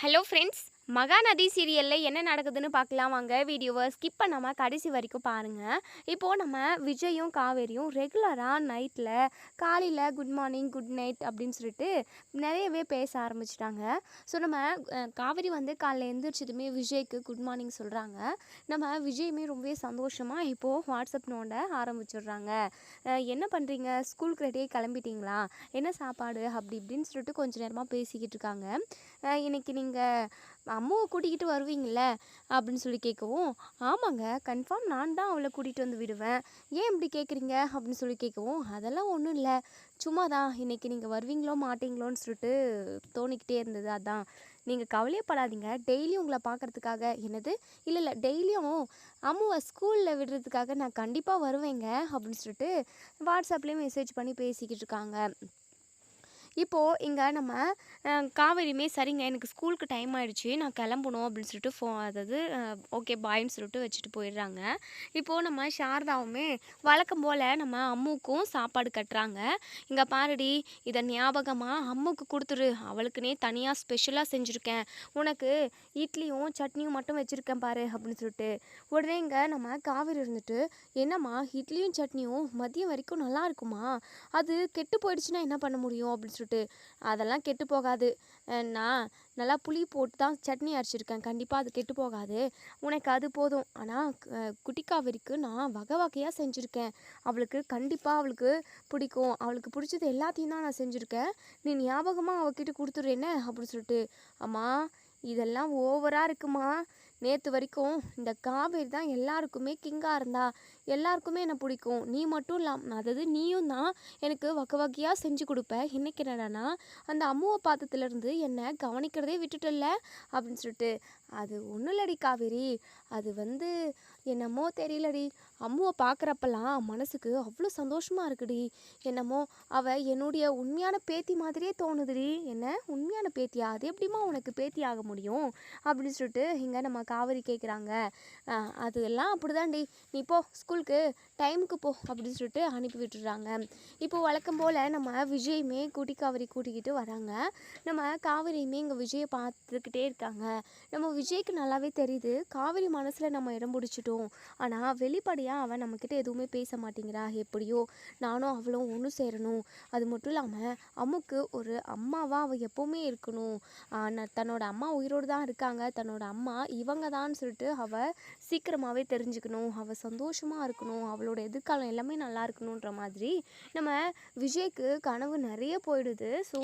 Hello friends. Mahanadi சீரியலில் என்ன நடக்குதுன்னு பார்க்கலாம் வாங்க. வீடியோவை ஸ்கிப் பண்ணாமல் கடைசி வரைக்கும் பாருங்கள். இப்போது நம்ம விஜயும் காவேரியும் ரெகுலராக நைட்டில் காலையில் குட் மார்னிங் குட் நைட் அப்படின்னு சொல்லிட்டு நிறையவே பேச ஆரம்பிச்சிட்டாங்க. ஸோ நம்ம காவேரி வந்து காலைல எழுந்திரிச்சதுமே விஜய்க்கு குட் மார்னிங் சொல்கிறாங்க. நம்ம விஜயுமே ரொம்பவே சந்தோஷமாக இப்போது வாட்ஸ்அப் நோண்ட ஆரம்பிச்சிடுறாங்க. என்ன பண்ணுறீங்க, ஸ்கூலுக்கு ரெடியாக கிளம்பிட்டீங்களா, என்ன சாப்பாடு அப்படி இப்படின்னு சொல்லிட்டு கொஞ்சம் நேரமாக பேசிக்கிட்டு இருக்காங்க. இன்னைக்கு நீங்கள் அம்மாவை கூட்டிக்கிட்டு வருவீங்கள அப்படின்னு சொல்லி கேட்கவும், ஆமாங்க கன்ஃபார்ம் நான் தான் அவளை கூட்டிகிட்டு வந்து விடுவேன், ஏன் இப்படி கேட்குறீங்க அப்படின்னு சொல்லி கேட்கவும், அதெல்லாம் ஒன்றும் இல்லை, சும்மா தான் இன்னைக்கு நீங்கள் வருவீங்களோ மாட்டீங்களோன்னு சொல்லிட்டு தோணிக்கிட்டே இருந்தது, அதான். நீங்கள் கவலையப்படாதீங்க, டெய்லியும் உங்களை பார்க்குறதுக்காக. என்னது, இல்லை இல்லை, டெய்லியும் அம்மாவை ஸ்கூலில் விடுறதுக்காக நான் கண்டிப்பாக வருவேங்க அப்படின்னு சொல்லிட்டு வாட்ஸ்அப்லேயும் மெசேஜ் பண்ணி பேசிக்கிட்டு இருக்காங்க. இப்போது இங்கே நம்ம காவேரியுமே சரிங்க எனக்கு ஸ்கூலுக்கு டைம் ஆகிடுச்சு, நான் கிளம்பணும் அப்படின்னு சொல்லிட்டு அதாவது ஓகே பாய்ன்னு சொல்லிட்டு வச்சுட்டு போயிடுறாங்க. இப்போது நம்ம சாரதாவுமே வழக்கம் போல் நம்ம அம்முக்கும் சாப்பாடு கட்டுறாங்க. இங்கே பாருடி, இதை ஞாபகமாக அம்முக்கு கொடுத்துரு, அவளுக்குன்னே தனியாக ஸ்பெஷலாக செஞ்சுருக்கேன், உனக்கு இட்லியும் சட்னியும் மட்டும் வச்சுருக்கேன் பாரு அப்படின்னு சொல்லிட்டு. உடனே இங்கே நம்ம காவேரி இருந்துட்டு, என்னம்மா இட்லியும் சட்னியும் மதியம் வரைக்கும் நல்லா இருக்குமா, அது கெட்டு போயிடுச்சுன்னா என்ன பண்ண முடியும் அப்படின்னு சொல்லிட்டு. அதெல்லாம் கெட்டு போகாது, நான் நல்லா புளி போட்டு தான் சட்னி அரைச்சிருக்கேன், கண்டிப்பாக அது கெட்டு போகாது, உனக்கு அது போதும். ஆனால் குட்டி காவேரிக்கு நான் வகை வகையாக செஞ்சுருக்கேன், அவளுக்கு கண்டிப்பாக அவளுக்கு பிடிக்கும், அவளுக்கு பிடிச்சது எல்லாத்தையும் தான் நான் செஞ்சுருக்கேன், நீ ஞாபகமாக அவகிட்ட கொடுத்துட்றேன்னு அப்படின்னு சொல்லிட்டு. அம்மா இதெல்லாம் ஓவராக இருக்குமா, நேற்று வரைக்கும் இந்த காவேரி தான் எல்லாருக்குமே கிங்காக இருந்தா, எல்லாருக்குமே என்னை பிடிக்கும், நீ மட்டும் இல்லாமல் அதாவது நீயும் தான் எனக்கு வகை வகையாக செஞ்சு கொடுப்ப, இன்னைக்கு என்னடானா அந்த அம்முவை பாத்தத்துலேருந்து என்னை கவனிக்கிறதே விட்டுட்டல அப்படின்னு சொல்லிட்டு. அது ஒன்றும் இல்லடி காவேரி, அது வந்து என்னமோ தெரியலடி, அம்முவை பார்க்குறப்பெல்லாம் மனசுக்கு அவ்வளோ சந்தோஷமாக இருக்குடி, என்னமோ அவள் என்னுடைய உண்மையான பேத்தி மாதிரியே தோணுதுடி. என்ன உண்மையான பேத்தியா, அது எப்படிமா உனக்கு பேத்தி ஆக முடியும் அப்படின்னு சொல்லிட்டு இங்கே நம்ம காவேரி கேட்குறாங்க. அது எல்லாம் அப்படிதான்டி, நீ போ ஸ்கூலுக்கு டைமுக்கு போ அப்படின்னு சொல்லிட்டு அனுப்பி விட்டுடுறாங்க. இப்போது வழக்கம் போல் நம்ம விஜயுமே குட்டி காவேரி கூட்டிக்கிட்டு வராங்க. நம்ம காவேரியுமே இங்கே விஜயை பார்த்துக்கிட்டே இருக்காங்க. நம்ம விஜய்க்கு நல்லாவே தெரியுது காவேரி மனசில் நம்ம இடம் பிடிச்சிட்டோம், ஆனால் வெளிப்படையாக அவன் நம்மக்கிட்ட எதுவுமே பேச மாட்டேங்கிறா, எப்படியோ நானும் அவளும் ஒன்று சேரணும், அது மட்டும் இல்லாமல் அம்முக்கு ஒரு அம்மாவாக அவள் எப்போவுமே இருக்கணும், தன்னோட அம்மா உயிரோடு தான் இருக்காங்க, தன்னோட அம்மா இவங்க தான் சொல்லிட்டு அவள் சீக்கிரமாகவே தெரிஞ்சுக்கணும், அவள் சந்தோஷமாக இருக்கணும், அவளோட எதிர்காலம் எல்லாமே நல்லா இருக்கணுன்ற மாதிரி நம்ம விஜய்க்கு கனவு நிறைய போயிடுது. ஸோ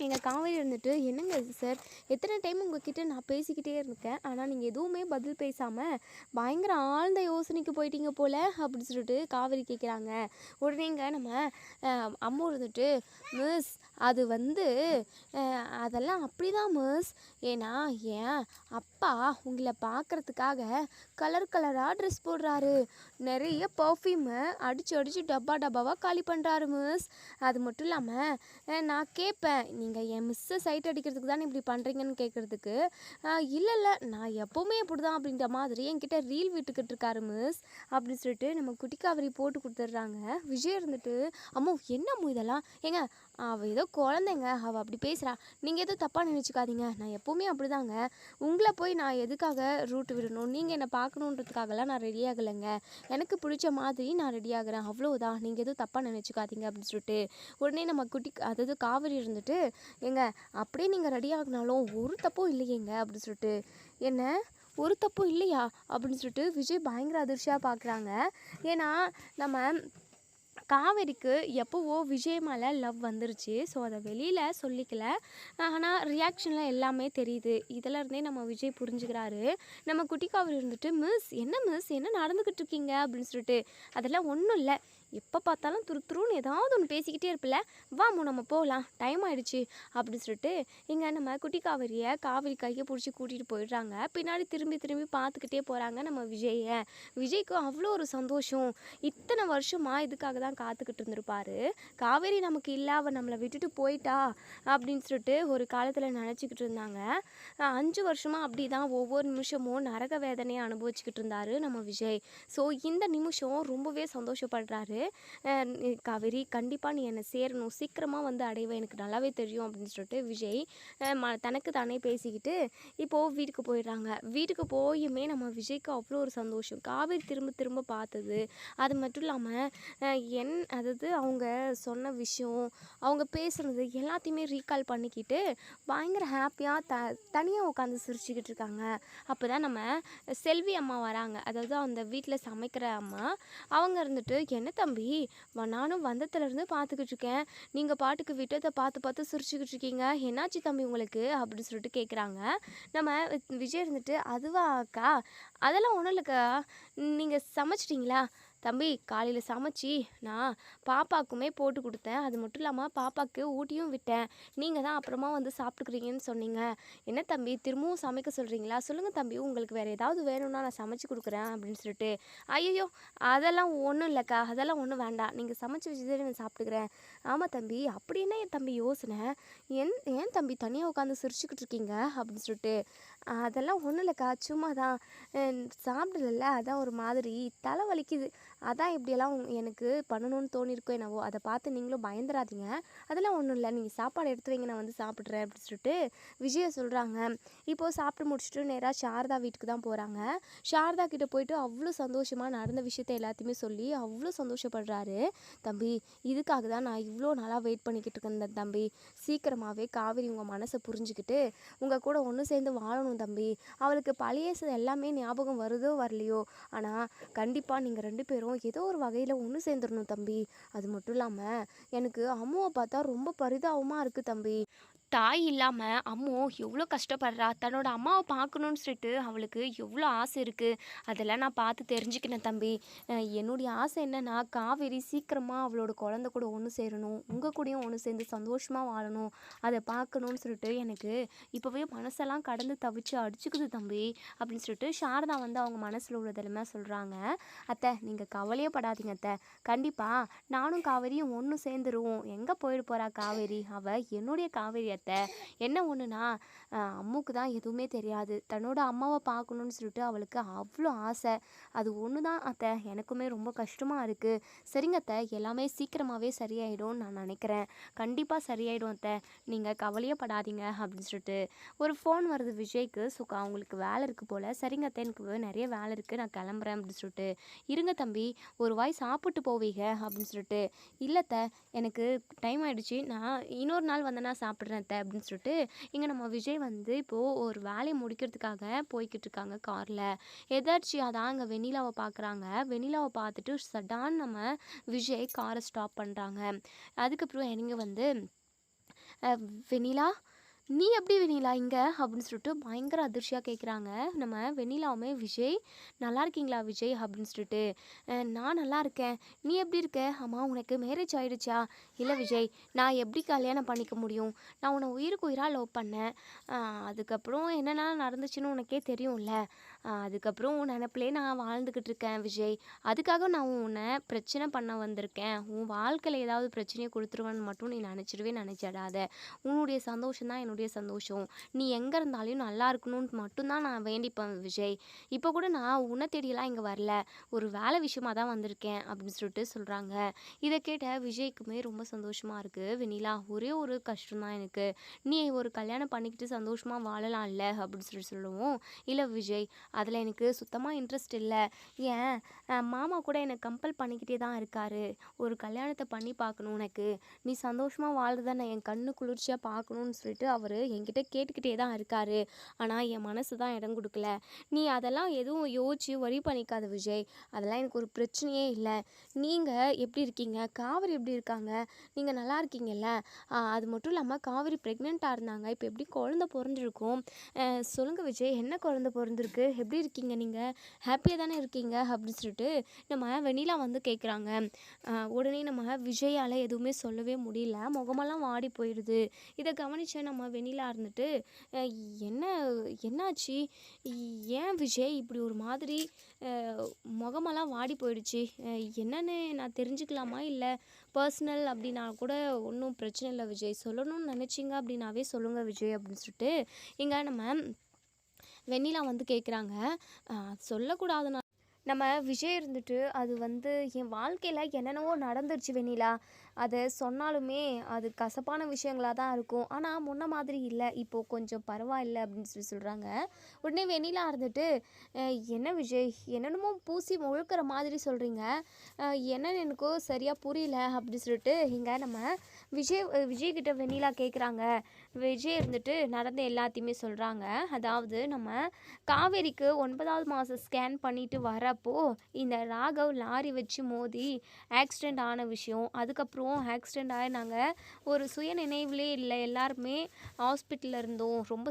எங்கள் காவேரி இருந்துட்டு, என்னங்க இது சார், எத்தனை டைம் உங்ககிட்ட நான் பேசிக்கிட்டே இருக்கேன், ஆனால் நீங்கள் எதுவுமே பதில் பேசாமல் பயங்கர ஆழ்ந்த யோசனைக்கு போயிட்டீங்க போல் அப்படின்னு சொல்லிட்டு காவேரி கேட்குறாங்க. உடனேங்க நம்ம அம்மா இருந்துட்டு, மிஸ் அது வந்து அதெல்லாம் அப்படி தான் மிஸ், ஏன்னா என் அப்பா உங்களை பார்க்குறதுக்காக கலர் கலராக ட்ரெஸ் போடுறாரு, நிறைய பர்ஃப்யூமை அடித்து அடித்து டப்பா டப்பாவாக காலி பண்ணுறாரு மிஸ், அது மட்டும் இல்லாமல் நான் கேட்பேன், நீங்கள் என் மிஸ்ஸை சைட் அடிக்கிறதுக்கு தானே இப்படி பண்ணுறீங்கன்னு கேட்குறதுக்கு, இல்லை இல்லை நான் எப்போவுமே இப்படி தான் அப்படின்ற மாதிரி என்கிட்ட ரீல் விட்டுக்கிட்டு இருக்காரு மிஸ் அப்படின்னு சொல்லிட்டு நம்ம குட்டி காவேரி போட்டு கொடுத்துட்றாங்க. விஜய் இருந்துட்டு, அம்மா என்னமோ இதெல்லாம், ஏங்க அவள் ஏதோ குழந்தைங்க, அவள் அப்படி பேசுகிறா, நீங்கள் எதுவும் தப்பாக நினச்சிக்காதீங்க, நான் எப்போவுமே அப்படிதாங்க, உங்களை போய் நான் எதுக்காக ரூட்டு விடணும், நீங்கள் என்னை பார்க்கணுன்றதுக்காகலாம் நான் ரெடி ஆகலைங்க, எனக்கு பிடிச்ச மாதிரி நான் ரெடி ஆகுறேன், அவ்வளோதான், நீங்கள் எதுவும் தப்பாக நினச்சிக்காதீங்க அப்படின்னு சொல்லிட்டு. உடனே நம்ம குட்டி அதாவது காவேரி இருந்துட்டு, ஏங்க அப்படியே நீங்கள் ரெடி ஆகினாலும் ஒரு தப்பும் இல்லையேங்க அப்படின்னு சொல்லிட்டு. என்ன ஒரு தப்பும் இல்லையா அப்படின்னு சொல்லிட்டு விஜய் பயங்கர அதிர்ச்சியாக பார்க்குறாங்க. ஏன்னா நம்ம காவேரிக்கு எப்போவோ விஜய் மேலே லவ் வந்துருச்சு, ஸோ அதை வெளியில் சொல்லிக்கல, ஆனால் ரியாக்ஷனில் எல்லாமே தெரியுது, இதில் இருந்தே நம்ம விஜய் புரிஞ்சுக்கிறாரு. நம்ம குட்டி காவேரி இருந்துட்டு, மிஸ் என்ன நடந்துக்கிட்டு இருக்கீங்க அப்படின்னு சொல்லிட்டு. அதெல்லாம் ஒன்றும் இல்லை, எப்போ பார்த்தாலும் துருன்னு ஏதாவது ஒன்று பேசிக்கிட்டே இருப்பில்ல, வாமு நம்ம போகலாம் டைம் ஆகிடுச்சு அப்படின்னு சொல்லிட்டு இங்கே நம்ம குட்டி காவேரியை காவேரி கையை பிடிச்சி கூட்டிகிட்டு போயிடுறாங்க. பின்னாடி திரும்பி திரும்பி பார்த்துக்கிட்டே போகிறாங்க நம்ம விஜயை. விஜய்க்கு அவ்வளோ ஒரு சந்தோஷம், இத்தனை வருஷமாக இதுக்காக தான் காத்துக்கிட்டு இருந்திருப்பாரு, காவேரி நமக்கு இல்லை, அவள் நம்மளை விட்டுட்டு போயிட்டா அப்படின்னு சொல்லிட்டு ஒரு காலத்தில் நினச்சிக்கிட்டு இருந்தாங்க. 5 வருஷமாக அப்படி தான் ஒவ்வொரு நிமிஷமும் நரக வேதனையை அனுபவிச்சுக்கிட்டு இருந்தாரு நம்ம விஜய். ஸோ இந்த நிமிஷம் ரொம்பவே சந்தோஷப்படுறாரு. காவேரி கண்டிப்பாக நீ என்னை சேரணும், சீக்கிரமாக வந்து அடைவேன், எனக்கு நல்லாவே தெரியும் அப்படின்னு சொல்லிட்டு விஜய் தனக்கு தானே பேசிக்கிட்டு இப்போது வீட்டுக்கு போயிடுறாங்க. வீட்டுக்கு போயுமே நம்ம விஜய்க்கு அவ்வளோ ஒரு சந்தோஷம். காவேரி திரும்ப திரும்ப பார்த்தது, அது மட்டும் இல்லாமல் அதாவது அவங்க சொன்ன விஷயம், அவங்க பேசுனது எல்லாத்தையுமே ரீகால் பண்ணிக்கிட்டு பயங்கர ஹாப்பியாக தனியாக உட்காந்து சிரிச்சுக்கிட்டு இருக்காங்க. அப்போ தான் நம்ம செல்வி அம்மா வராங்க. அதாவது அந்த வீட்டில் சமைக்கிற அம்மா. அவங்க இருந்துட்டு, என்ன தம்பி நானும் வந்ததுலேருந்து பார்த்துக்கிட்டு இருக்கேன், நீங்கள் பாட்டுக்கு விட்டதை பார்த்து பார்த்து சிரிச்சுக்கிட்டு இருக்கீங்க, என்னாச்சு தம்பி உங்களுக்கு அப்படின்னு சொல்லிட்டு கேட்குறாங்க. நம்ம விஜய் இருந்துட்டு, அதுவா அக்கா, அதெல்லாம் ஒன்றும் இல்லைக்கா, நீங்கள் சமைச்சிட்டிங்களா தம்பி? காலையில் சமைச்சி நான் பாப்பாக்குமே போட்டு கொடுத்தேன், அது மட்டும் இல்லாமல் பாப்பாவுக்கு ஊட்டியும் விட்டேன், நீங்கள் தான் அப்புறமா வந்து சாப்பிட்டுக்கிறீங்கன்னு சொன்னீங்க. என்ன தம்பி திரும்பவும் சமைக்க சொல்கிறீங்களா? சொல்லுங்கள் தம்பி, உங்களுக்கு வேறு ஏதாவது வேணும்னா நான் சமைச்சு கொடுக்குறேன் அப்படின்னு சொல்லிட்டு. ஐயோ அதெல்லாம் ஒன்றும் இல்லைக்கா, அதெல்லாம் ஒன்றும் வேண்டாம், நீங்கள் சமைச்சு வச்சுதான் நான் சாப்பிட்டுக்கிறேன். ஆமாம் தம்பி, அப்படி என்ன என் தம்பி யோசனை, ஏன் தம்பி தனியாக உட்காந்து சிரிச்சுக்கிட்டு இருக்கீங்க அப்படின்னு சொல்லிட்டு. அதெல்லாம் ஒன்றும் இல்லைக்கா, சும்மா தான் சாப்பிடல, அதான் ஒரு மாதிரி தலை வலிக்குது, அதான் இப்படியெல்லாம் எனக்கு பண்ணணும்னு தோணியிருக்கோ என்னவோ, அதை பார்த்து நீங்களும் பயந்துடாதீங்க, அதெல்லாம் ஒன்றும் இல்லை, நீங்கள் சாப்பாடு எடுத்து வைங்க, நான் வந்து சாப்பிட்றேன் அப்படின்னு சொல்லிட்டு விஜயை சொல்கிறாங்க. இப்போது சாப்பிட்டு முடிச்சுட்டு நேராக சாரதா வீட்டுக்கு தான் போகிறாங்க. சாரதா கிட்டே போயிட்டு அவ்வளோ சந்தோஷமாக நடந்த விஷயத்தை எல்லாத்தையுமே சொல்லி அவ்வளோ சந்தோஷப்படுறாரு. தம்பி இதுக்காக தான் நான் இவ்வளோ நாளாக வெயிட் பண்ணிக்கிட்டு இருக்கேன் தம்பி, சீக்கிரமாகவே காவேரி உங்கள் மனசை புரிஞ்சுக்கிட்டு உங்கள் கூட ஒன்று சேர்ந்து வாழணும் தம்பி, அவளுக்கு பழைய எல்லாமே ஞாபகம் வருதோ வரலையோ, ஆனால் கண்டிப்பாக நீங்கள் 2 பேரும் ஏதோ ஒரு வகையில் ஒன்று சேர்ந்துடணும் தம்பி. அது மட்டும் இல்லாமல் எனக்கு அம்முவை பார்த்தா ரொம்ப பரிதாபமாக இருக்குது தம்பி, தாய் இல்லாமல் அம்மு எவ்வளோ கஷ்டப்படுறா, தன்னோட அம்மாவை பார்க்கணுன்னு சொல்லிட்டு அவளுக்கு எவ்வளோ ஆசை இருக்குது, அதெல்லாம் நான் பார்த்து தெரிஞ்சுக்கினேன் தம்பி. என்னுடைய ஆசை என்னென்னா காவேரி சீக்கிரமாக அவளோட குழந்தை கூட ஒன்று சேரணும், உங்கள் கூடயும் ஒன்று சேர்ந்து சந்தோஷமாக வாழணும், அதை பார்க்கணுன்னு சொல்லிட்டு எனக்கு இப்போவே மனசெல்லாம் கடந்து தவிச்சு அடிச்சுக்குது தம்பி அப்படின்னு சொல்லிட்டு சாரதா வந்து அவங்க மனசில் உள்ளதெல்லாமே சொல்கிறாங்க. அத்தை நீங்கள் கவலையே படாதீங்க அத்தை, கண்டிப்பாக நானும் காவேரியும் ஒன்று சேர்ந்துருவோம், எங்கே போயிட போகிறா காவேரி, அவள் என்னுடைய காவேரி அத்தை. என்ன ஒன்றுனா அம்முக்கு தான் எதுவுமே தெரியாது, தன்னோட அம்மாவை பார்க்கணுன்னு சொல்லிட்டு அவளுக்கு அவ்வளோ ஆசை, அது ஒன்று தான் அத்தை, எனக்குமே ரொம்ப கஷ்டமாக இருக்குது. சரிங்க அத்தை, எல்லாமே சீக்கிரமாகவே சரியாயிடும் நான் நினைக்கிறேன், கண்டிப்பாக சரியாயிடும் அத்தை, நீங்கள் கவலையே படாதீங்க அப்படின்னு சொல்லிட்டு ஒரு ஃபோன் வருது விஜய்க்கு. ஸோ அவங்களுக்கு வேலை இருக்குது போல். சரிங்க அத்தை எனக்கு நிறைய வேலை இருக்குது, நான் கிளம்புறேன் அப்படின்னு சொல்லிட்டு. இருங்க தம்பி ஒரு வாய் சாப்பிட்டு போவீங்க அப்படின்னு சொல்லிட்டு. இல்லைத்த எனக்கு டைம் ஆகிடுச்சு, நான் இன்னொரு நாள் வந்தேன்னா சாப்பிட்றேன் அத்தை அப்படின்னு சொல்லிட்டு. இங்கே நம்ம விஜய் வந்து இப்போது ஒரு வேலையை முடிக்கிறதுக்காக போய்கிட்டு இருக்காங்க காரில். எதாச்சியாக தான் அங்கே வெண்ணிலாவை பார்க்குறாங்க. வெண்ணிலாவை பார்த்துட்டு சடான் நம்ம விஜய் காரை ஸ்டாப் பண்ணுறாங்க. அதுக்கப்புறம் இறங்கி வந்து வெண்ணிலா நீ எப்படி வெண்ணிலா இங்கே அப்படின்னு சொல்லிட்டு பயங்கர அதிர்ச்சியாக கேட்குறாங்க. நம்ம வெண்ணிலாவுமே விஜய் நல்லா இருக்கீங்களா விஜய் அப்படின்னு சொல்லிட்டு. நான் நல்லா இருக்கேன், நீ எப்படி இருக்க, ஆமாம் உனக்கு மேரேஜ் ஆகிடுச்சா? இல்லை விஜய், நான் எப்படி கல்யாணம் பண்ணிக்க முடியும், நான் உன்னை உயிருக்கு உயிராக லவ் பண்ணேன், அதுக்கப்புறம் என்னென்ன நடந்துச்சுன்னு உனக்கே தெரியும்ல, அதுக்கப்புறம் உன் நினப்பிலே நான் வாழ்ந்துக்கிட்டு இருக்கேன் விஜய், அதுக்காக நான் உன்னை பிரச்சனை பண்ண வந்திருக்கேன், உன் வாழ்க்கையில் ஏதாவது பிரச்சனையை கொடுத்துருவேன்னு மட்டும் நீ நினச்சிடாத, உன்னுடைய சந்தோஷம் தான் என்னுடைய சந்தோஷம், நீ எங்கே இருந்தாலும் நல்லா இருக்கணும்னு மட்டும்தான் நான் வேண்டிப்பேன் விஜய், இப்போ கூட நான் உன்னை தேடியெல்லாம் இங்கே வரல, ஒரு வேலை விஷயமாக தான் வந்திருக்கேன் அப்படின்னு சொல்லிட்டு சொல்கிறாங்க. இதை கேட்ட விஜய்க்குமே ரொம்ப சந்தோஷமாக இருக்குது. வெண்ணிலா ஒரே ஒரு கஷ்டம் தான் எனக்கு, நீ ஒரு கல்யாணம் பண்ணிக்கிட்டு சந்தோஷமாக வாழலாம் இல்லை அப்படின்னு சொல்லுவோம். இல்லை விஜய் அதில் எனக்கு சுத்தமாக இன்ட்ரெஸ்ட் இல்லை, ஏன் மாமா கூட என்னை கம்பல் பண்ணிக்கிட்டே தான் இருக்காரு, ஒரு கல்யாணத்தை பண்ணி பார்க்கணும் உனக்கு, நீ சந்தோஷமாக வாழ்றத நான் என் கண்ணு குளிர்ச்சியாக பார்க்கணுன்னு சொல்லிட்டு அவர் என்கிட்ட கேட்டுக்கிட்டே தான் இருக்காரு, ஆனால் என் மனசு தான் இடம் கொடுக்கல, நீ அதெல்லாம் எதுவும் யோசிச்சு வரி பண்ணிக்காத விஜய், அதெல்லாம் எனக்கு ஒரு பிரச்சனையே இல்லை, நீங்கள் எப்படி இருக்கீங்க, காவேரி எப்படி இருக்காங்க, நீங்கள் நல்லா இருக்கீங்கல்ல, அது மட்டும் இல்லாமல் காவேரி ப்ரெக்னெண்ட்டாக இருந்தாங்க, இப்போ எப்படி குழந்த பிறந்திருக்கும், சொல்லுங்கள் விஜய் என்ன குழந்த பிறந்திருக்கு, எப்படி இருக்கீங்க, நீங்கள் ஹாப்பியாக தானே இருக்கீங்க அப்படின்னு சொல்லிட்டு நம்ம வெண்ணிலா வந்து கேட்குறாங்க. உடனே நம்ம விஜயால் எதுவுமே சொல்லவே முடியல, முகமெல்லாம் வாடி போயிடுது. இதை கவனித்த நம்ம வெண்ணிலா இருந்துட்டு என்னாச்சு, ஏன் விஜய் இப்படி ஒரு மாதிரி முகமெல்லாம் வாடி போயிடுச்சு, என்னன்னு நான் தெரிஞ்சுக்கலாமா, இல்லை பர்சனல் அப்படின்னா கூட ஒன்றும் பிரச்சனை இல்லை விஜய், சொல்லணும்னு நினச்சிங்க அப்படின்னாவே சொல்லுங்கள் விஜய் அப்படின்னு சொல்லிட்டு இங்கே நம்ம வெண்ணிலா வந்து கேட்குறாங்க. சொல்லக்கூடாதுன்னா நம்ம விஜய் இருந்துட்டு அது வந்து என் வாழ்க்கையில் என்னென்னவோ நடந்துருச்சு வெண்ணிலா. அதை சொன்னாலுமே அது கசப்பான விஷயங்களா தான் இருக்கும். ஆனால் முன்ன மாதிரி இல்லை, இப்போது கொஞ்சம் பரவாயில்ல அப்படின்னு சொல்லி சொல்கிறாங்க. உடனே வெண்ணிலா இருந்துட்டு என்ன விஜய் என்னென்னமோ பூசி முழுக்கிற மாதிரி சொல்கிறீங்க, என்னன்னு எனக்கோ சரியாக புரியல அப்படின்னு சொல்லிட்டு இங்கே நம்ம விஜய்கிட்ட வெண்ணிலா கேட்குறாங்க. விஜய் இருந்துட்டு நடந்த எல்லாத்தையுமே சொல்கிறாங்க. அதாவது நம்ம காவேரிக்கு 9வது மாதம் ஸ்கேன் பண்ணிட்டு வரப்போ இந்த ராகவ் லாரி வச்சு மோதி ஆக்சிடெண்ட் ஆன விஷயம், அதுக்கப்புறம் ஆக்சிடெண்ட் ஆகி நாங்கள் ஒரு சுய நினைவிலே இல்லை, எல்லாருமே ஹாஸ்பிட்டலில் இருந்தோம், ரொம்ப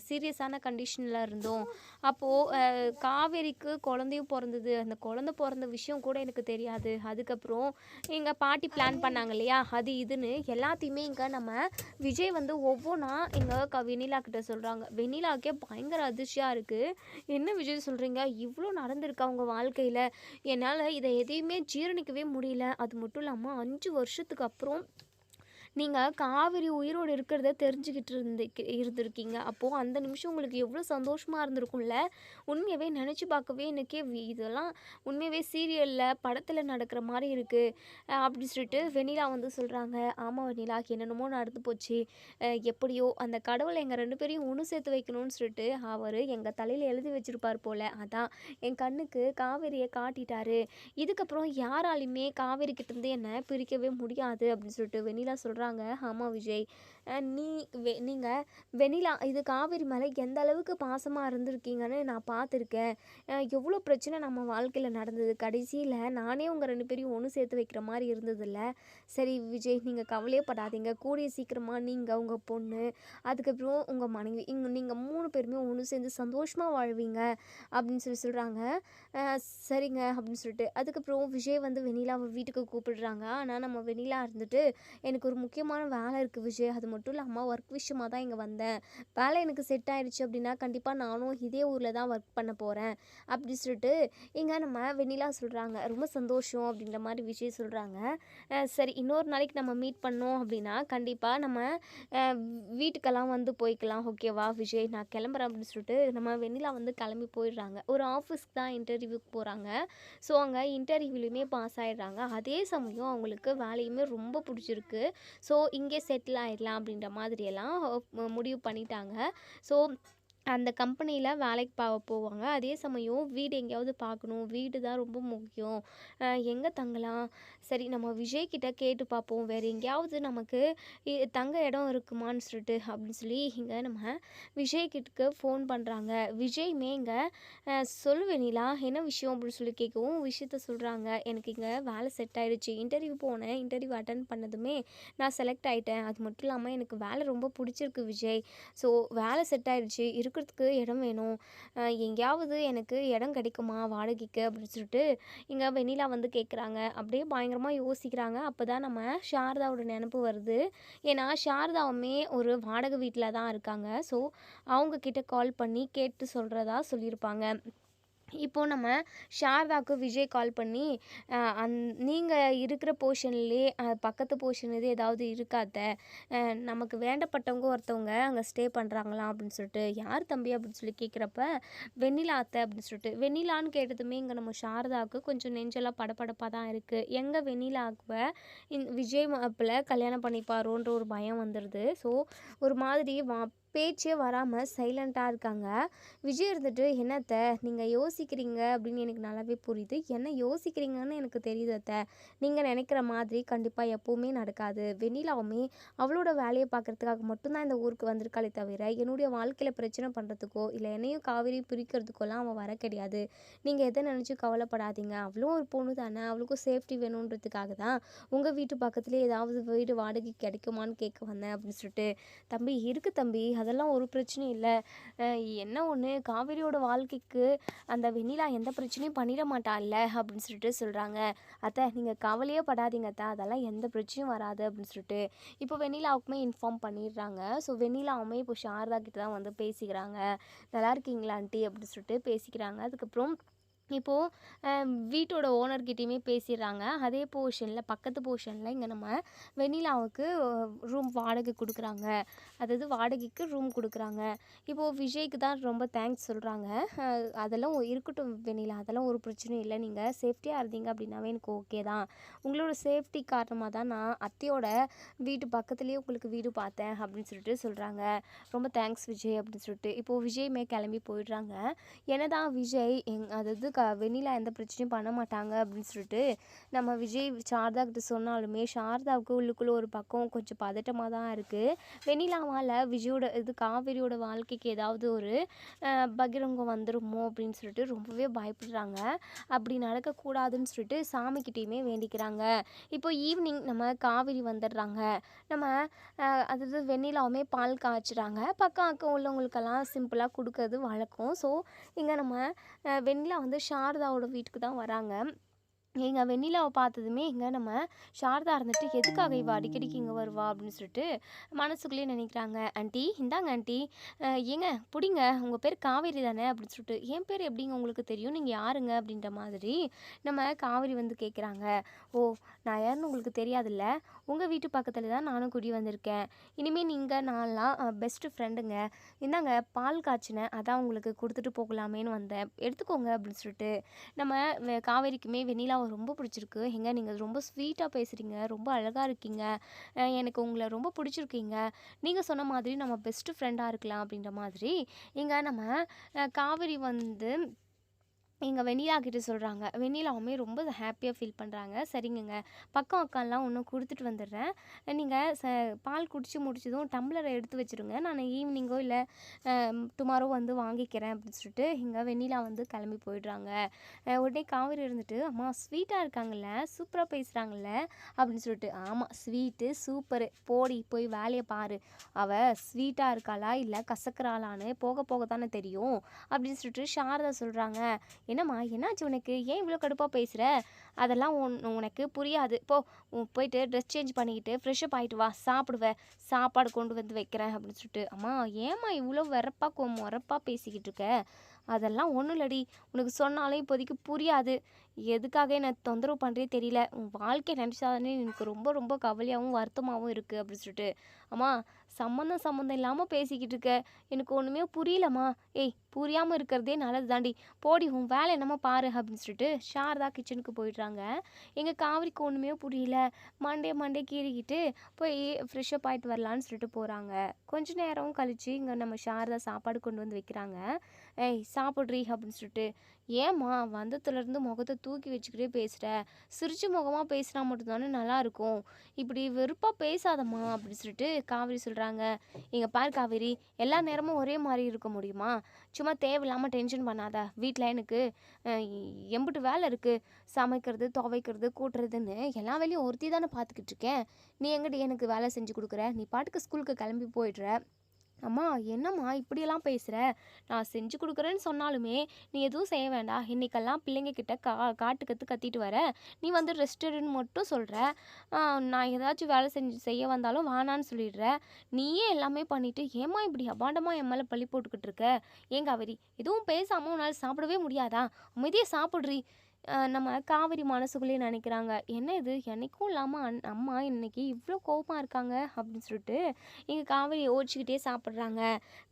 சீரியஸான கண்டிஷனில் இருந்தோம். அப்போது காவேரிக்கு குழந்தையும் பிறந்தது, அந்த குழந்தை பிறந்த விஷயம் கூட எனக்கு தெரியாது. அதுக்கப்புறம் எங்கள் பாட்டி பிளான் பண்ணாங்க இல்லையா, அது இதுன்னு எல்லாத்தையுமே இங்கே நம்ம விஜய் வந்து ஒவ்வொன்றா எங்கள் வெண்ணிலா கிட்ட சொல்கிறாங்க. வெண்ணிலாவுக்கே பயங்கர அதிர்ச்சியாக இருக்குது. என்ன விஜய் சொல்கிறீங்க, இவ்வளோ நடந்திருக்கா உங்கள் வாழ்க்கையில்? என்னால் இதை எதையுமே ஜீரணிக்கவே முடியல. அது மட்டும் இல்லாமல் 5 வருஷத்துக்கு அப்புறம் நீங்கள் காவேரி உயிரோடு இருக்கிறத தெரிஞ்சுக்கிட்டு இருந்திருக்கீங்க. அப்போது அந்த நிமிஷம் உங்களுக்கு எவ்வளோ சந்தோஷமாக இருந்திருக்கும்ல. உண்மையாகவே நினச்சி பார்க்கவே எனக்கே இதெல்லாம் உண்மையாகவே சீரியலில் படத்தில் நடக்கிற மாதிரி இருக்குது அப்படி சொல்லிட்டு வெண்ணிலா வந்து சொல்கிறாங்க. ஆமாம் வெண்ணிலா, என்னென்னமோ நடந்து போச்சு. எப்படியோ அந்த கடவுள் எங்கள் 2 பேரையும் ஒன்று சேர்த்து வைக்கணும்னு சொல்லிட்டு அவர் எங்கள் தலையில் எழுதி வச்சுருப்பார் போல். அதான் என் கண்ணுக்கு காவேரியை காட்டிட்டாரு. இதுக்கப்புறம் யாராலையுமே காவேரி கிட்டேருந்து என்னை பிரிக்கவே முடியாது அப்படின்னு சொல்லிட்டு வெண்ணிலா சொல்கிறாங்க. ஆமாம் விஜய், நீங்கள் வெண்ணிலா இது காவேரி மேலே எந்த அளவுக்கு பாசமாக இருந்திருக்கீங்கன்னு நான் பார்த்துருக்கேன். எவ்வளோ பிரச்சனை நம்ம வாழ்க்கையில் நடந்தது, கடைசியில் நானே உங்கள் 2 பேரையும் ஒன்று சேர்த்து வைக்கிற மாதிரி இருந்ததில்ல. சரி விஜய், நீங்கள் கவலையே படாதீங்க, கூடிய சீக்கிரமாக நீங்கள் உங்கள் பொண்ணு அதுக்கப்புறம் உங்கள் மனைவி நீங்கள் 3 பேருமே ஒன்று சேர்ந்து சந்தோஷமாக வாழ்வீங்க அப்படின்னு சொல்கிறாங்க. சரிங்க அப்படின்னு சொல்லிட்டு அதுக்கப்புறம் விஜய் வந்து வெண்ணிலாவை வீட்டுக்கு கூப்பிடுறாங்க. ஆனால் நம்ம வெண்ணிலா இருந்துட்டு எனக்கு ஒரு முக்கியமான வேலை இருக்குது விஜய், அது மட்டும் இல்லாமல் ஒர்க் விஷயமாக தான் இங்கே வந்தேன். வேலை எனக்கு செட் ஆகிடுச்சு அப்படின்னா கண்டிப்பாக நானும் இதே ஊரில் தான் ஒர்க் பண்ண போகிறேன் அப்படி சொல்லிட்டு இங்கே நம்ம வெண்ணிலா சொல்கிறாங்க. ரொம்ப சந்தோஷம் அப்படின்ற மாதிரி விஜய் சொல்கிறாங்க. சரி, இன்னொரு நாளைக்கு நம்ம மீட் பண்ணோம் அப்படின்னா கண்டிப்பாக நம்ம வீட்டுக்கெல்லாம் வந்து போய்க்கலாம், ஓகேவா விஜய், நான் கிளம்புறேன் அப்படின்னு சொல்லிட்டு நம்ம வெண்ணிலா வந்து கிளம்பி போயிடுறாங்க. ஒரு ஆஃபீஸ்க்கு தான் இன்டர்வியூக்கு போகிறாங்க. ஸோ அங்கே இன்டர்வியூலையுமே பாஸ் ஆகிடுறாங்க. அதே சமயம் அவங்களுக்கு வேலையுமே ரொம்ப பிடிச்சிருக்கு. ஸோ இங்கே செட்டில் ஆகிடலாம் அப்படின்ற மாதிரியெல்லாம் முடிவு பண்ணிட்டாங்க. ஸோ அந்த கம்பெனியில் வேலைக்கு போவாங்க. அதே சமயம் வீடு எங்கேயாவது பார்க்கணும், வீடு தான் ரொம்ப முக்கியம். எங்கே தங்கலாம்? சரி, நம்ம விஜய்கிட்ட கேட்டு பார்ப்போம், வேறு எங்கேயாவது நமக்கு தங்க இடம் இருக்குமான்னு சொல்லிட்டு அப்படின்னு சொல்லி இங்கே நம்ம விஜய்கிட்ட ஃபோன் பண்ணுறாங்க. விஜய்மே இங்கே சொல்லு வெண்ணிலா, என்ன விஷயம் அப்படின்னு சொல்லி கேட்கவும் விஷயத்த சொல்கிறாங்க. எனக்கு இங்கே வேலை செட் ஆகிடுச்சு, இன்டர்வியூ போனேன், இன்டர்வியூ அட்டன் பண்ணதுமே நான் செலக்ட் ஆகிட்டேன். அது மட்டும் இல்லாமல் எனக்கு வேலை ரொம்ப பிடிச்சிருக்கு விஜய். ஸோ வேலை செட் ஆகிடுச்சு, இருக்கிறதுக்கு இடம் வேணும், எங்கேயாவது எனக்கு இடம் கிடைக்குமா வாடகைக்கு அப்படின்னு சொல்லிட்டு இங்கே வெண்ணிலா வந்து கேட்குறாங்க. அப்படியே பயங்கரமாக யோசிக்கிறாங்க. அப்போ தான் நம்ம சாரதாவோட நினப்பு வருது. ஏன்னா சாரதாவுமே ஒரு வாடகை வீட்டில் தான் இருக்காங்க. ஸோ அவங்கக்கிட்ட கால் பண்ணி கேட்டு சொல்கிறதா சொல்லியிருப்பாங்க. இப்போது நம்ம சாரதாவுக்கு விஜய் கால் பண்ணி நீங்கள் இருக்கிற போர்ஷன்லேயே பக்கத்து போர்ஷன் இது ஏதாவது இருக்காத, நமக்கு வேண்டப்பட்டவங்க ஒருத்தவங்க அங்கே ஸ்டே பண்ணுறாங்களாம் அப்படின்னு சொல்லிட்டு. யார் தம்பி அப்படின்னு சொல்லி கேட்குறப்ப வெண்ணிலா அத்தை அப்படின்னு சொல்லிட்டு. வெண்ணிலான்னு கேட்டதுமே இங்கே நம்ம சாரதாவுக்கு கொஞ்சம் நெஞ்செல்லாம் படபடப்பாக தான் இருக்குது. எங்கள் வெண்ணிலாவுக்கு விஜய் மாப்பிள்ளை கல்யாணம் பண்ணிப்பாரோன்ற ஒரு பயம் வந்துடுது. ஸோ ஒரு மாதிரி பேச்சே வராமல் சைலண்ட்டாக இருக்காங்க. விஜய் இருந்துட்டு என்னத்த நீங்கள் யோசிக்கிறீங்க அப்படின்னு எனக்கு நல்லாவே புரியுது, என்ன யோசிக்கிறீங்கன்னு எனக்கு தெரியுது அத்தை, நீங்கள் நினைக்கிற மாதிரி கண்டிப்பாக எப்போவுமே நடக்காது. வெண்ணிலாவுமே அவளோட வேலையை பார்க்குறதுக்காக மட்டும்தான் இந்த ஊருக்கு வந்திருக்காளே தவிர என்னுடைய வாழ்க்கையில் பிரச்சனை பண்ணுறதுக்கோ இல்லை என்னையும் காவேரி பிரிக்கிறதுக்கோலாம் அவள் வர கிடையாது. நீங்கள் எதை நினச்சி கவலைப்படாதீங்க, அவளும் ஒரு பொண்ணு தானே, அவளுக்கும் சேஃப்டி வேணுன்றதுக்காக தான் உங்கள் வீட்டு பக்கத்துலேயே ஏதாவது வீடு வாடகை கிடைக்குமான்னு கேட்க வந்தேன் அப்படின்னு சொல்லிட்டு. தம்பி இருக்குது தம்பி, அதெல்லாம் ஒரு பிரச்சனையும் இல்லை. என்ன ஒன்று, காவேரியோட வாழ்க்கைக்கு அந்த வெண்ணிலா எந்த பிரச்சனையும் பண்ணிட மாட்டாள்ல அப்படின்னு சொல்லிட்டு சொல்கிறாங்க. அத்தை நீங்கள் கவலையே படாதீங்க அத்தை, அதெல்லாம் எந்த பிரச்சனையும் வராது அப்படின்னு சொல்லிட்டு இப்போ வெண்ணிலாவுக்குமே இன்ஃபார்ம் பண்ணிடுறாங்க. ஸோ வெண்ணிலாவுமே இப்போ சாரதா கிட்ட தான் வந்து பேசிக்கிறாங்க. நல்லா இருக்கீங்களா ஆண்டி அப்படின்னு சொல்லிட்டு பேசிக்கிறாங்க. அதுக்கப்புறம் இப்போது வீட்டோட ஓனர்கிட்டயுமே பேசிடுறாங்க. அதே போர்ஷனில் பக்கத்து போர்ஷனில் இங்கே நம்ம வெண்ணிலாவுக்கு ரூம் வாடகை கொடுக்குறாங்க. அதாவது வாடகைக்கு ரூம் கொடுக்குறாங்க. இப்போது விஜய்க்கு தான் ரொம்ப தேங்க்ஸ் சொல்கிறாங்க. அதெல்லாம் இருக்கட்டும் வெண்ணிலா, அதெல்லாம் ஒரு பிரச்சனையும் இல்லை. நீங்கள் சேஃப்டியாக இருந்தீங்க அப்படின்னாவே எனக்கு ஓகே தான். உங்களோட சேஃப்டி காரணமாக தான் நான் அத்தையோட வீட்டு பக்கத்துலேயே உங்களுக்கு வீடு பார்த்தேன் அப்படின்னு சொல்லிட்டு சொல்கிறாங்க. ரொம்ப தேங்க்ஸ் விஜய் அப்படின்னு சொல்லிட்டு இப்போது விஜய்மே கிளம்பி போயிடுறாங்க. என்னதான் விஜய் அதாவது வெண்ணிலா எந்த பிரச்சனையும் பண்ண மாட்டாங்க அப்படின்னு சொல்லிட்டு நம்ம விஜய் சாரதா கிட்ட சொன்னாலுமே சாரதாவுக்கு உள்ளுக்குள்ளே ஒரு பக்கம் கொஞ்சம் பதட்டமாக தான் இருக்குது. வெண்ணிலாவால் விஜயோட காவேரியோட வாழ்க்கைக்கு ஏதாவது ஒரு பகிரங்கம் வந்துடுமோ அப்படின்னு சொல்லிட்டு ரொம்பவே பயப்படுறாங்க. அப்படி நடக்கக்கூடாதுன்னு சொல்லிட்டு சாமிக்கிட்டேயுமே வேண்டிக்கிறாங்க. இப்போ ஈவினிங் நம்ம காவேரி வந்துடுறாங்க. நம்ம அதாவது வெண்ணிலாவுமே பால் காய்ச்சுறாங்க. பக்கம் அக்கம் உள்ளவங்களுக்கெல்லாம் சிம்பிளாக கொடுக்கறது வழக்கம். ஸோ இங்கே நம்ம வெண்ணிலா சாரதாவோட வீட்டுக்கு தான் வராங்க. எங்கள் வெண்ணிலாவை பார்த்ததுமே நம்ம சாரதா இருந்துட்டு எதுக்காக இவ அடிக்கடிக்கு இங்கே வருவா அப்படின்னு சொல்லிட்டு மனசுக்குள்ளேயே நினைக்கிறாங்க. ஆண்டி இந்தாங்க ஆண்டி, ஏங்க பிடிங்க, உங்கள் பேர் காவேரி தானே அப்படின்னு சொல்லிட்டு. என் பேர் எப்படிங்க உங்களுக்கு தெரியும், நீங்கள் யாருங்க அப்படின்ற மாதிரி நம்ம காவேரி கேட்குறாங்க. ஓ, நான் யாருன்னு உங்களுக்கு தெரியாதுல்ல, உங்கள் வீட்டு பக்கத்தில் தான் நானும் குடி வந்திருக்கேன். இனிமேல் நீங்கள் நான்லாம் பெஸ்ட்டு ஃப்ரெண்டுங்க. இந்தாங்க பால் காய்ச்சினேன், அதான் உங்களுக்கு கொடுத்துட்டு போகலாமேன்னு வந்தேன், எடுத்துக்கோங்க அப்படின்னு சொல்லிட்டு நம்ம காவேரிக்குமே வெண்ணிலா ரொம்ப பிடிச்சிருக்கு. நீங்கள் ரொம்ப ஸ்வீட்டாக பேசுகிறீங்க, ரொம்ப அழகாக இருக்கீங்க, எனக்கு உங்களை ரொம்ப பிடிச்சிருக்கீங்க, நீங்கள் சொன்ன மாதிரி நம்ம பெஸ்ட்டு ஃப்ரெண்டாக இருக்கலாம் அப்படின்ற மாதிரி இங்கே நம்ம காவேரி எங்கள் வெண்ணிலா கிட்ட சொல்கிறாங்க. வெண்ணிலாவுமே ரொம்ப ஹாப்பியாக ஃபீல் பண்ணுறாங்க. சரிங்கங்க, பக்கம் அக்காலாம் ஒன்றும் கொடுத்துட்டு வந்துடுறேன், நீங்கள் பால் குடிச்சு முடிச்சதும் டம்ளரை எடுத்து வச்சுருங்க, நான் ஈவினிங்கோ இல்லை டுமாரோ வாங்கிக்கிறேன் அப்படின்னு சொல்லிட்டு இங்கே வெண்ணிலா கிளம்பி போயிடுறாங்க. உடனே காவேரி இருந்துட்டு, அம்மா ஸ்வீட்டாக இருக்காங்கல்ல, சூப்பராக பேசுகிறாங்கல்ல அப்படின்னு சொல்லிட்டு. ஆமாம், ஸ்வீட்டு சூப்பரு, போடி போய் வேலையை பாரு, அவள் ஸ்வீட்டாக இருக்காளா இல்லை கசக்கிறாளான்னு போக போக தானே தெரியும் அப்படின்னு சொல்லிட்டு சாரதா சொல்கிறாங்க. என்னம்மா என்னாச்சு உனக்கு, ஏன் இவ்வளோ கடுப்பாக பேசுகிற, அதெல்லாம் உனக்கு புரியாது, போயிட்டு ட்ரெஸ் சேஞ்ச் பண்ணிக்கிட்டு ஃப்ரெஷ்அப் ஆகிட்டு வா, சாப்பிடுவேன், சாப்பாடு கொண்டு வைக்கிறேன் அப்படின்னு சொல்லிட்டு. அம்மா ஏம்மா இவ்வளோ முறப்பாக பேசிக்கிட்டு இருக்க, அதெல்லாம் ஒன்றும் இல்லடி, உனக்கு சொன்னாலும் இப்போதைக்கு புரியாது, எதுக்காக என்னை தொந்தரவு பண்ணுறே தெரியல, உன் வாழ்க்கையை நினச்சாதானே எனக்கு ரொம்ப ரொம்ப கவலையாகவும் வருத்தமாகவும் இருக்குது அப்படின்னு சொல்லிட்டு. அம்மா சம்மந்தம் இல்லாமல் பேசிக்கிட்டு இருக்க, எனக்கு ஒன்றுமே புரியலம்மா, ஏய் புரியாமல் இருக்கிறதே நல்லது தாண்டி, போடி உன் வேலை என்னமோ பாரு அப்படின்னு சொல்லிட்டு சாரதா கிச்சனுக்கு போயிடுறாங்க. எங்கள் காவிரிக்கு ஒன்றுமே புரியல, மண்டே கீறிக்கிட்டு போய் ஃப்ரெஷ்அப் ஆகிட்டு வரலான்னு சொல்லிட்டு போகிறாங்க. கொஞ்ச நேரம் கழித்து இங்கே நம்ம சாரதா சாப்பாடு கொண்டு வைக்கிறாங்க. ஏய் சாப்பிட்றீ அப்படின்னு சொல்லிட்டு. ஏம்மா வந்ததுலேருந்து முகத்தை தூக்கி வச்சுக்கிட்டே பேசுகிற, சிரிச்சு முகமாக பேசினா மட்டும்தானே நல்லாயிருக்கும், இப்படி வெறுப்பாக பேசாதம்மா அப்படின்னு சொல்லிட்டு காவேரி சொல்கிறாங்க. இங்கே பாரு காவேரி, எல்லா நேரமும் ஒரே மாதிரி இருக்க முடியுமா, சும்மா தேவையில்லாமல் டென்ஷன் பண்ணாத, வீட்டில் எனக்கு எம்பிட்டு வேலை இருக்குது, சமைக்கிறது துவைக்கிறது கூட்டுறதுன்னு எல்லா வேலையும் ஒருத்தி தானே பார்த்துக்கிட்டு இருக்கேன், நீ எங்கிட்ட எனக்கு வேலை செஞ்சு கொடுக்குற, நீ பாட்டுக்கு ஸ்கூலுக்கு கிளம்பி போயிடுற. அம்மா என்னம்மா இப்படியெல்லாம் பேசுகிற, நான் செஞ்சு கொடுக்குறேன்னு சொன்னாலுமே நீ எதுவும் செய்ய வேண்டாம், இன்றைக்கெல்லாம் பிள்ளைங்க கிட்ட காட்டு கத்திட்டு வர, நீ ரெஸ்ட்டுன்னு மட்டும் சொல்கிற, நான் ஏதாச்சும் வேலை செய்ய வந்தாலும் வேணான்னு சொல்லிடுற, நீயே எல்லாமே பண்ணிவிட்டு ஏம்மா இப்படி அபாண்டமாக என் மேலே பழி போட்டுக்கிட்டு இருக்க. ஏன் காவேரி, எதுவும் பேசாமல் உன்னால் சாப்பிடவே முடியாதா, அமைதியாக சாப்பிட்றி. நம்ம காவேரி மனசுக்குள்ளேயே நினைக்கிறாங்க, என்ன இது என்றைக்கும் இல்லாமல் அம்மா இன்னைக்கு இவ்வளோ கோபமாக இருக்காங்க அப்படின்னு சொல்லிட்டு எங்கள் காவேரி யோசிச்சுக்கிட்டே சாப்பிட்றாங்க.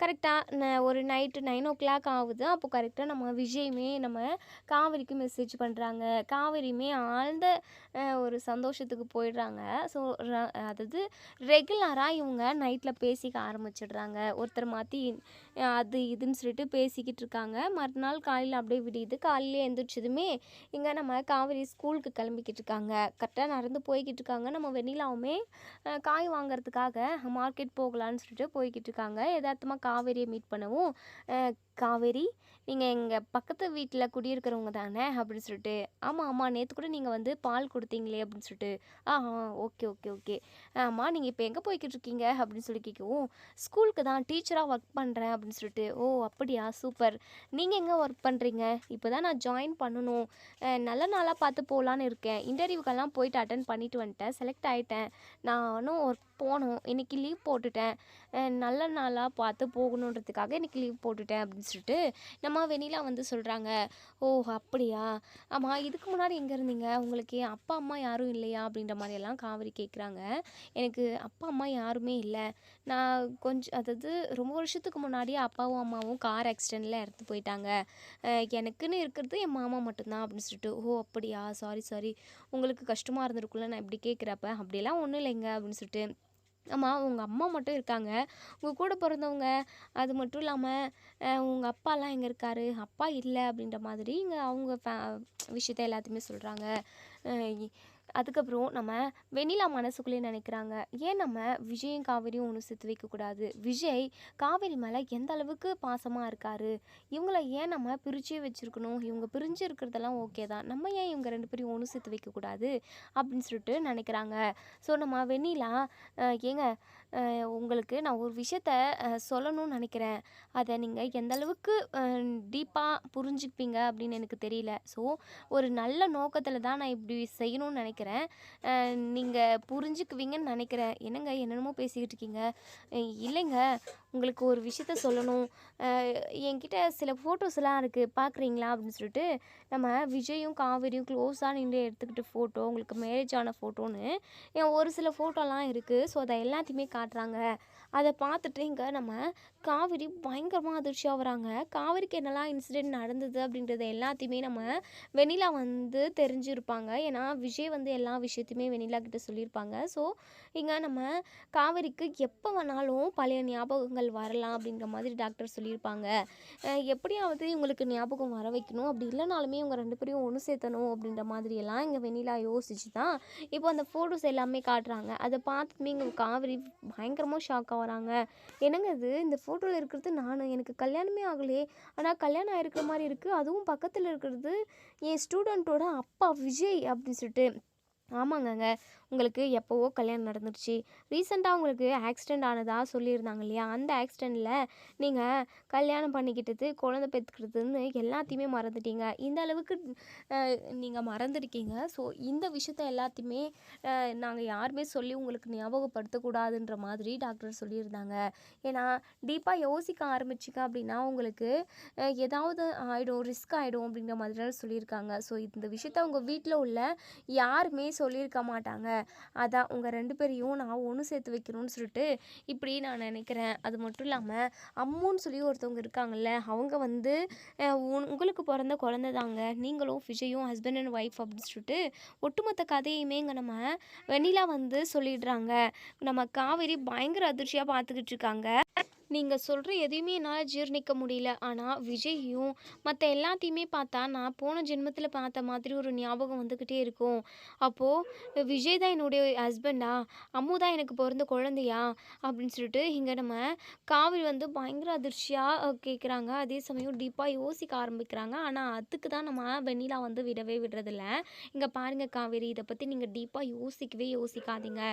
கரெக்டாக ஒரு நைட்டு 9 ஆகுது. அப்போது கரெக்டாக நம்ம விஜயுமே நம்ம காவேரிக்கு மெசேஜ் பண்ணுறாங்க. காவேரியுமே ஆழ்ந்த ஒரு சந்தோஷத்துக்கு போயிடுறாங்க. ஸோ அதாவது ரெகுலராக இவங்க நைட்டில் பேசிக்க ஆரம்பிச்சிடுறாங்க. ஒருத்தர் மாற்றி அது இதுன்னு சொல்லிட்டு பேசிக்கிட்டு இருக்காங்க. மறுநாள் காலையில் அப்படியே விடியுது. காலையில் எழுந்திரிச்சதுமே இங்கே நம்ம காவேரி ஸ்கூலுக்கு கிளம்பிக்கிட்டு இருக்காங்க. கரெக்டாக நடந்து போய்கிட்டு இருக்காங்க. நம்ம வெண்ணிலாவுமே காய் வாங்கிறதுக்காக மார்க்கெட் போகலான்னு சொல்லிட்டு போய்கிட்டு இருக்காங்க. யதார்த்தமாக காவேரியை மீட் பண்ணவும், காவேரி நீங்கள் எங்கள் பக்கத்து வீட்டில் குடியிருக்கிறவங்க தானே அப்படின்னு சொல்லிட்டு. ஆமாம் நேற்று கூட நீங்கள் பால் கொடுத்தீங்களே அப்படின்னு சொல்லிட்டு. ஓகே ஓகே ஓகே ஆமாம், நீங்கள் இப்போ எங்கே போய்கிட்டு இருக்கீங்க அப்படின்னு சொல்லி கேட்கவும், ஸ்கூலுக்கு தான் டீச்சராக ஒர்க் பண்ணுறேன் அப்படின்னு சொல்லிட்டு. ஓ அப்படியா, சூப்பர், நீங்கள் எங்கே ஒர்க் பண்ணுறீங்க, இப்போ தான் நான் ஜாயின் பண்ணணும், நல்ல நாளாக பார்த்து போகலான்னு இருக்கேன், இன்டர்வியூக்கெல்லாம் போயிட்டு அட்டன் பண்ணிட்டு வந்துட்டேன், செலக்ட் ஆகிட்டேன், நானும் ஒர்க் போகணும், இன்னைக்கு லீவ் போட்டுட்டேன், நல்ல நாளாக பார்த்து போகணுன்றதுக்காக இன்னைக்கு லீவ் போட்டுட்டேன் அப்படின்னு சொல்லிட்டு நம்ம வெண்ணிலா வந்து சொல்கிறாங்க. ஓ அப்படியா, ஆமாம் இதுக்கு முன்னாடி எங்கே இருந்தீங்க, உங்களுக்கு என் அப்பா அம்மா யாரும் இல்லையா அப்படின்ற மாதிரியெல்லாம் காவேரி கேட்குறாங்க. எனக்கு அப்பா அம்மா யாருமே இல்லை, நான் கொஞ்சம் அதாவது ரொம்ப வருஷத்துக்கு முன்னாடியே அப்பாவும் அம்மாவும் கார் ஆக்சிடெண்ட்டில் இறந்து போயிட்டாங்க, எனக்குன்னு இருக்கிறது என் மாமா மட்டும்தான் அப்படின்னு சொல்லிட்டு. ஓ அப்படியா, சாரி சாரி, உங்களுக்கு கஷ்டமாக இருந்திருக்குல்ல நான் இப்படி கேட்குறப்ப. அப்படியெல்லாம் ஒன்றும் இல்லைங்க அப்படின்னு சொல்லிட்டு. ஆமாம் உங்கள் அம்மா மட்டும் இருக்காங்க, உங்கள் கூட பிறந்தவங்க, அது மட்டும் இல்லாமல் உங்கள் அப்பாலாம் எங்கே இருக்காரு, அப்பா இல்லை அப்படின்ற மாதிரி இங்கே அவங்க விஷயத்த எல்லாத்தையுமே சொல்கிறாங்க. அதுக்கப்புறம் நம்ம வெண்ணிலா மனசுக்குள்ளேயே நினைக்கிறாங்க, ஏன் நம்ம விஜயும் காவேரியும் ஒன்று சேர்த்து வைக்கக்கூடாது, விஜய் காவேரி மேலே எந்த அளவுக்கு பாசமாக இருக்காரு, இவங்கள ஏன் நம்ம பிரிச்சே வச்சுருக்கணும், இவங்க பிரிஞ்சு இருக்கிறதெல்லாம் ஓகே தான், நம்ம ஏன் இவங்க ரெண்டு பேரையும் ஒன்று சேர்த்து வைக்கக்கூடாது அப்படின்னு சொல்லிட்டு நினைக்கிறாங்க. ஸோ நம்ம வெண்ணிலா, ஏங்க உங்களுக்கு நான் ஒரு விஷயத்த சொல்லணும்னு நினைக்கிறேன், அதை நீங்கள் எந்த அளவுக்கு டீப்பாக புரிஞ்சுப்பீங்க அப்படின்னு எனக்கு தெரியல, ஸோ ஒரு நல்ல நோக்கத்தில் தான் நான் இப்படி செய்யணும்னு நினைக்கிறேன், நீங்கள் புரிஞ்சுக்குவீங்கன்னு நினைக்கிறேன். என்னங்க என்னென்னமோ பேசிக்கிட்டு இருக்கீங்க. இல்லைங்க, உங்களுக்கு ஒரு விஷயத்த சொல்லணும், என்கிட்ட சில ஃபோட்டோஸ்லாம் இருக்குது பார்க்குறீங்களா அப்படின்னு சொல்லிட்டு நம்ம விஜயும் காவேரியும் க்ளோஸாக நின்று எடுத்துக்கிட்ட ஃபோட்டோ, உங்களுக்கு மேரேஜ் ஆன ஃபோட்டோன்னு ஒரு சில ஃபோட்டோலாம் இருக்குது. ஸோ அதை எல்லாத்தையுமே காட்டுறாங்க. அதை பார்த்துட்டு இங்கே நம்ம காவேரி பயங்கரமாக அதிர்ச்சியாகிறாங்க. காவேரிக்கு என்னெல்லாம் இன்சிடெண்ட் நடந்தது அப்படின்றத எல்லாத்தையுமே நம்ம வெண்ணிலா வந்து தெரிஞ்சிருப்பாங்க. ஏன்னா விஜய் வந்து எல்லா விஷயத்தையுமே வெண்ணிலா கிட்ட சொல்லியிருப்பாங்க. ஸோ இங்கே நம்ம காவேரிக்கு எப்போ வேணாலும் பழைய ஞாபகங்கள் வரலாம் அப்படின்ற மாதிரி டாக்டர் சொல்லியிருப்பாங்க. எப்படியாவது இவங்களுக்கு ஞாபகம் வர வைக்கணும், அப்படி இல்லைனாலுமே இவங்க ரெண்டு பேரையும் ஒன்று சேர்த்தணும் அப்படின்ற மாதிரியெல்லாம் இங்கே வெண்ணிலா யோசிச்சு தான் இப்போ அந்த ஃபோட்டோஸ் எல்லாமே காட்டுறாங்க. அதை பார்த்துமே இங்கே காவேரி பயங்கரமாக ஷாக் ஆகுறாங்க. என்னங்க இது, இந்த ஃபோட்டோவில் இருக்கிறது நான், எனக்கு கல்யாணமே ஆகலையே, ஆனால் கல்யாணம் ஆகிருக்கிற மாதிரி இருக்குது, அதுவும் பக்கத்தில் இருக்கிறது என் ஸ்டூடெண்ட்டோட அப்பா விஜய் அப்படின்னு சொல்லிட்டு. ஆமாங்கங்க, உங்களுக்கு எப்போவோ கல்யாணம் நடந்துருச்சு, ரீசெண்டாக உங்களுக்கு ஆக்சிடெண்ட் ஆனதாக சொல்லியிருந்தாங்க இல்லையா, அந்த ஆக்சிடெண்ட்டில் நீங்கள் கல்யாணம் பண்ணிக்கிட்டது, குழந்தை பெற்றுக்கிறதுன்னு எல்லாத்தையுமே மறந்துட்டீங்க, இந்த அளவுக்கு நீங்கள் மறந்துருக்கீங்க. ஸோ இந்த விஷயத்த எல்லாத்தையுமே நாங்கள் யாருமே சொல்லி உங்களுக்கு ஞாபகப்படுத்தக்கூடாதுன்ற மாதிரி டாக்டர் சொல்லியிருந்தாங்க. ஏன்னா டீப்பாக யோசிக்க ஆரம்பிச்சிங்க அப்படின்னா உங்களுக்கு ஏதாவது ஆகிடும், ரிஸ்க் ஆகிடும் அப்படின்ற மாதிரிலாம் சொல்லியிருக்காங்க. ஸோ இந்த விஷயத்த உங்கள் வீட்டில் உள்ள யாருமே சொல்லியிருக்க மாட்டாங்க. அதான் உங்கள் ரெண்டு பேரையும் நான் ஒன்று சேர்த்து வைக்கணும்னு சொல்லிட்டு இப்படி நான் நினைக்கிறேன். அது மட்டும் இல்லாமல் அம்முன்னு சொல்லி ஒருத்தவங்க இருக்காங்கல்ல, அவங்க வந்து உங்களுக்கு பிறந்த குழந்தை தாங்க, நீங்களும் விஜயும் ஹஸ்பண்ட் அண்ட் ஒய்ஃப் அப்படின்னு சொல்லிட்டு ஒட்டுமொத்த கதையுமே இங்கே நம்ம வெண்ணிலா வந்து சொல்லிடுறாங்க. நம்ம காவேரி பயங்கர அதிர்ச்சியாக பார்த்துக்கிட்டு இருக்காங்க. நீங்கள் சொல்கிற எதையுமே என்னால் ஜீர்ணிக்க முடியல, ஆனால் விஜய்யும் மற்ற எல்லாத்தையுமே பார்த்தா நான் போன ஜென்மத்தில் பார்த்த மாதிரி ஒரு ஞாபகம் வந்துக்கிட்டே இருக்கும். அப்போது விஜய் தான் என்னுடைய ஹஸ்பண்டா, அம்மு தான் எனக்கு பிறந்த குழந்தையா அப்படின்னு சொல்லிட்டு இங்கே நம்ம காவேரி வந்து பயங்கர அதிர்ச்சியாக கேட்குறாங்க. அதே சமயம் டீப்பாக யோசிக்க ஆரம்பிக்கிறாங்க. ஆனால் அதுக்கு தான் நம்ம வெண்ணிலா வந்து விடவே விடுறதில்ல. இங்கே பாருங்கள் காவேரி, இதை பற்றி நீங்கள் டீப்பாக யோசிக்கவே யோசிக்காதீங்க.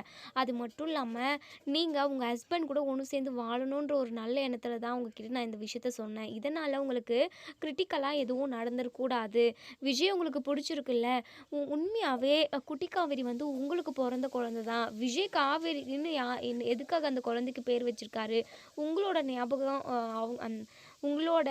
அது மட்டும் இல்லாமல் நீங்கள் உங்கள் ஹஸ்பண்ட் கூட ஒன்று சேர்ந்து வாழணுன்ற ஒரு நல்ல எண்ணத்தில் தான் உங்ககிட்ட நான் இந்த விஷயத்த சொன்னேன். இதனால் உங்களுக்கு கிரிட்டிக்கலாக எதுவும் நடந்துடக்கூடாது. விஜய் உங்களுக்கு பிடிச்சிருக்குல்ல, உண்மையாகவே குட்டி காவேரி வந்து உங்களுக்கு பிறந்த குழந்தை தான். விஜய் காவேரின்னு எதுக்காக அந்த குழந்தைக்கு பேர் வச்சிருக்காரு, உங்களோட ஞாபகம், உங்களோட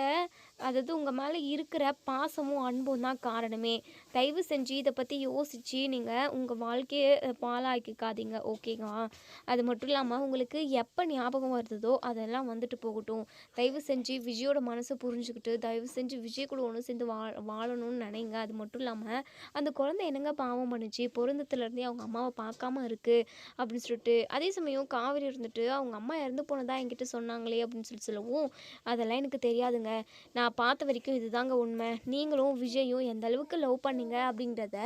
அதாவது உங்கள் மேலே இருக்கிற பாசமும் அன்பும் தான் காரணமே. தயவு செஞ்சு இதை பற்றி யோசித்து நீங்கள் உங்கள் வாழ்க்கையை பாழாக்கிக்காதீங்க, ஓகேங்களா? அது மட்டும் இல்லாமல் உங்களுக்கு எப்போ ஞாபகம் வருதோ அதெல்லாம் வந்துட்டு போகட்டும். தயவு செஞ்சு விஜயோட மனசை புரிஞ்சுக்கிட்டு தயவு செஞ்சு விஜய் கூட ஒன்று சேர்ந்து வாழணும்னு நினைங்க. அது மட்டும் இல்லாமல் அந்த குழந்தை என்னங்க பாவம் பண்ணுச்சு, பிறந்ததுலேருந்தே அவங்க அம்மாவை பார்க்காம இருக்குது அப்படின்னு சொல்லிட்டு. அதே சமயம் காவேரி இருந்துட்டு அவங்க அம்மா இறந்து போனதா என்கிட்ட சொன்னாங்களே அப்படின்னு சொல்லவும், அதெல்லாம் எனக்கு தெரியாதுங்க, நான் பார்த்த வரைக்கும் இதுதாங்க உண்மை, நீங்களும் விஜயும் எந்த அளவுக்கு லவ் பண்ணீங்க அப்படின்றத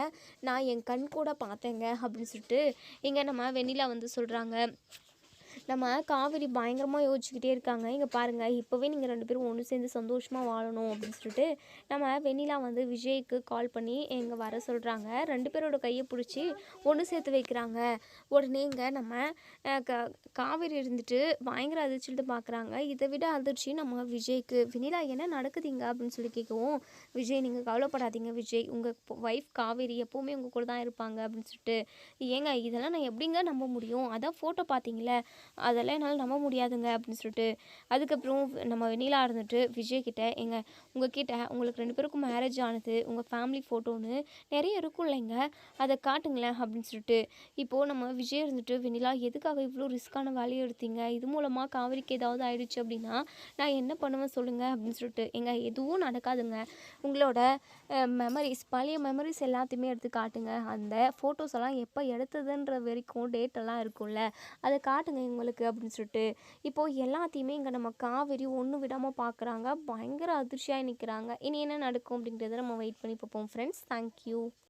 நான் என் கண் கூட பார்த்தேங்க அப்படின்னு சொல்லிட்டு இங்கே நம்ம வெண்ணிலா வந்து சொல்கிறாங்க. நம்ம காவேரி பயங்கரமாக யோசிச்சுக்கிட்டே இருக்காங்க. இங்கே பாருங்கள், இப்போவே நீங்கள் 2 பேரும் ஒன்று சேர்ந்து சந்தோஷமாக வாழணும் அப்படின்னு சொல்லிட்டு நம்ம வெண்ணிலா வந்து விஜய்க்கு கால் பண்ணி இங்கே வர சொல்கிறாங்க. 2 பேரோட கையை பிடிச்சி ஒன்று சேர்த்து வைக்கிறாங்க. உடனே இங்கே நம்ம காவேரி இருந்துட்டு பயங்கர அதிர்ச்சிட்டு பார்க்குறாங்க. இதை விட அதிர்ச்சி நம்ம விஜய்க்கு. வெண்ணிலா என்ன நடக்குதுங்க அப்படின்னு சொல்லி கேட்கவும், விஜய் நீங்கள் கவலைப்படாதீங்க விஜய், உங்கள் ஒய்ஃப் காவேரி எப்போவுமே உங்கள் கூட தான் இருப்பாங்க அப்படின்னு சொல்லிட்டு. ஏங்க இதெல்லாம் நான் எப்படிங்க நம்ப முடியும், அதான் ஃபோட்டோ பார்த்தீங்களே, அதெல்லாம் என்னால் நம்ப முடியாதுங்க அப்படின்னு சொல்லிட்டு. அதுக்கப்புறம் நம்ம வெண்ணிலா இருந்துட்டு விஜய் கிட்ட, ஏங்க உங்ககிட்ட உங்களுக்கு 2 பேருக்கும் மேரேஜ் ஆனது உங்கள் ஃபேமிலி ஃபோட்டோன்னு நிறைய இருக்கும் இல்லைங்க, அதை காட்டுங்களேன் அப்படின்னு சொல்லிட்டு. இப்போது நம்ம விஜய் இருந்துட்டு, வெண்ணிலா எதுக்காக இவ்வளோ ரிஸ்க்கான வேலையை எடுத்தீங்க, இது மூலமாக காவிரிக்கு ஏதாவது ஆயிடுச்சு அப்படின்னா நான் என்ன பண்ணுவேன் சொல்லுங்கள் அப்படின்னு சொல்லிட்டு. ஏங்க எதுவும் நடக்காதுங்க, உங்களோட மெமரிஸ், பழைய மெமரிஸ் எல்லாத்தையுமே எடுத்து காட்டுங்க, அந்த ஃபோட்டோஸ் எல்லாம் எப்போ எடுத்ததுன்ற வரைக்கும் டேட்டெல்லாம் இருக்கும்ல, அதை காட்டுங்க எங்களுக்கு அப்படின்னு சொல்லிட்டு. இப்போது எல்லாத்தையுமே இங்கே நம்ம காவேரி ஒன்று விடாமல் பார்க்குறாங்க. பயங்கர அதிர்ச்சியாக நிற்கிறாங்க. இனி என்ன நடக்கும் அப்படின்றத நம்ம வெயிட் பண்ணி பார்ப்போம் ஃப்ரெண்ட்ஸ். தேங்க்யூ.